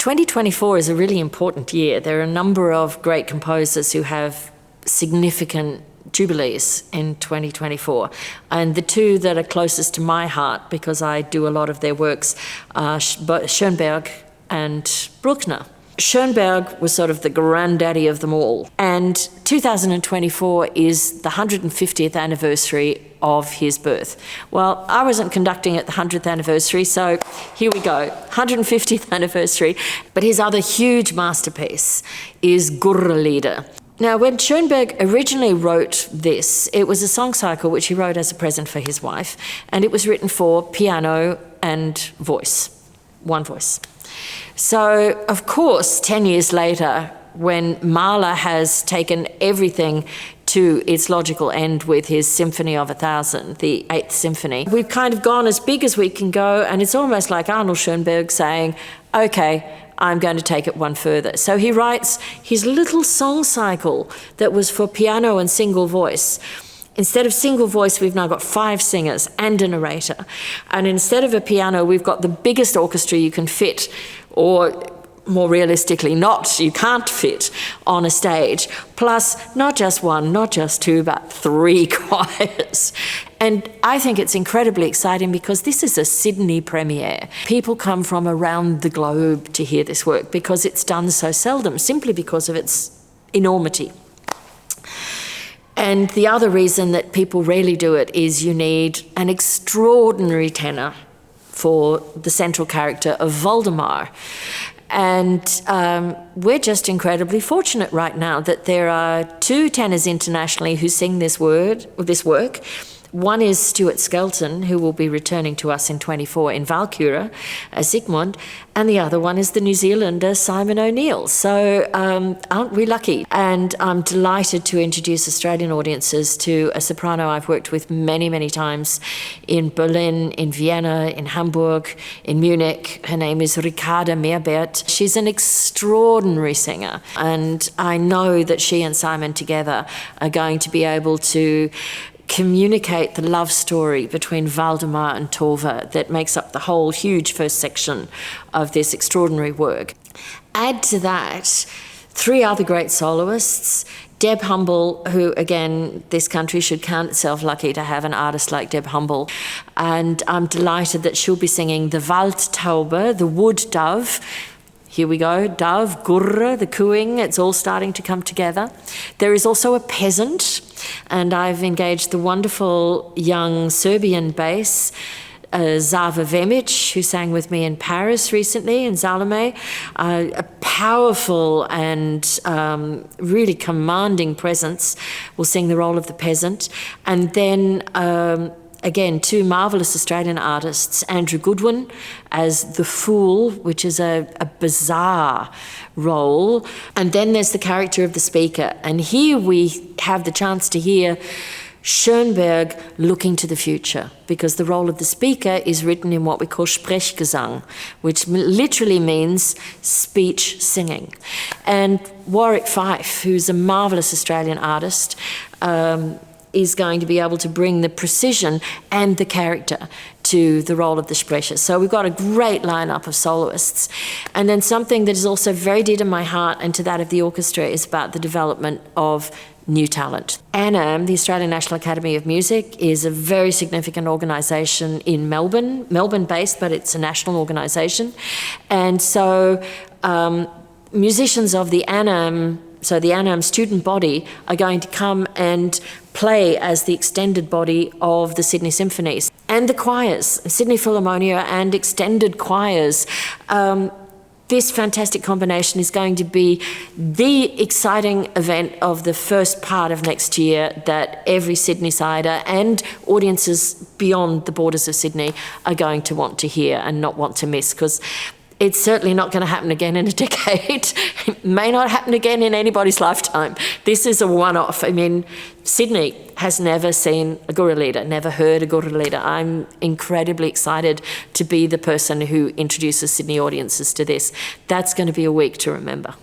2024 is a really important year. There are a number of great composers who have significant jubilees in 2024. And the two that are closest to my heart, because I do a lot of their works, are Schoenberg and Bruckner. Schoenberg was sort of the granddaddy of them all. And 2024 is the 150th anniversary of his birth. Well, I wasn't conducting at the 100th anniversary, so here we go, 150th anniversary. But his other huge masterpiece is Gurrelieder. Now, when Schoenberg originally wrote this, it was a song cycle which he wrote as a present for his wife, and it was written for piano and voice, one voice. So, of course, 10 years later, when Mahler has taken everything to its logical end with his Symphony of 1000, the 8th Symphony, we've kind of gone as big as we can go, and it's almost like Arnold Schoenberg saying, okay, I'm going to take it one further. So he writes his little song cycle that was for piano and single voice. Instead of single voice, we've now got 5 singers and a narrator. And instead of a piano, we've got the biggest orchestra you can fit, or more realistically not, you can't fit on a stage. Plus, not just one, not just two, but 3 choirs. And I think it's incredibly exciting because this is a Sydney premiere. People come from around the globe to hear this work because it's done so seldom, simply because of its enormity. And the other reason that people rarely do it is you need an extraordinary tenor for the central character of Waldemar. And we're just incredibly fortunate right now that there are 2 tenors internationally who sing this work. One is Stuart Skelton, who will be returning to us in 24 in Valkyra as Sigmund, and the other one is the New Zealander Simon O'Neill. So aren't we lucky? And I'm delighted to introduce Australian audiences to a soprano I've worked with many, many times in Berlin, in Vienna, in Hamburg, in Munich. Her name is Ricarda Mehrbert. She's an extraordinary singer, and I know that she and Simon together are going to be able to communicate the love story between Waldemar and Tove that makes up the whole huge first section of this extraordinary work. Add to that 3 other great soloists, Deb Humble, who, again, this country should count itself lucky to have an artist like Deb Humble. And I'm delighted that she'll be singing the Waldtaube, the wood dove. Here we go, dove, gurre, the cooing, it's all starting to come together. There is also a peasant, and I've engaged the wonderful young Serbian bass, Zava Vemic, who sang with me in Paris recently, in Zalome. A powerful and really commanding presence will sing the role of the peasant. And then again, 2 marvellous Australian artists, Andrew Goodwin as the fool, which is a bizarre role. And then there's the character of the speaker. And here we have the chance to hear Schoenberg looking to the future, because the role of the speaker is written in what we call Sprechgesang, which literally means speech singing. And Warwick Fife, who's a marvellous Australian artist, is going to be able to bring the precision and the character to the role of the Sprecher. So we've got a great lineup of soloists. And then something that is also very dear to my heart and to that of the orchestra is about the development of new talent. ANAM, the Australian National Academy of Music, is a very significant organisation in Melbourne, Melbourne-based, but it's a national organisation. And so musicians of the ANAM, so the ANAM student body, are going to come and play as the extended body of the Sydney Symphonies. And the choirs, Sydney Philharmonia and extended choirs. This fantastic combination is going to be the exciting event of the first part of next year that every Sydney-sider and audiences beyond the borders of Sydney are going to want to hear and not want to miss, because it's certainly not going to happen again in a decade. It may not happen again in anybody's lifetime. This is a one-off. I mean, Sydney has never seen a Gurrelieder, never heard a Gurrelieder. I'm incredibly excited to be the person who introduces Sydney audiences to this. That's going to be a week to remember.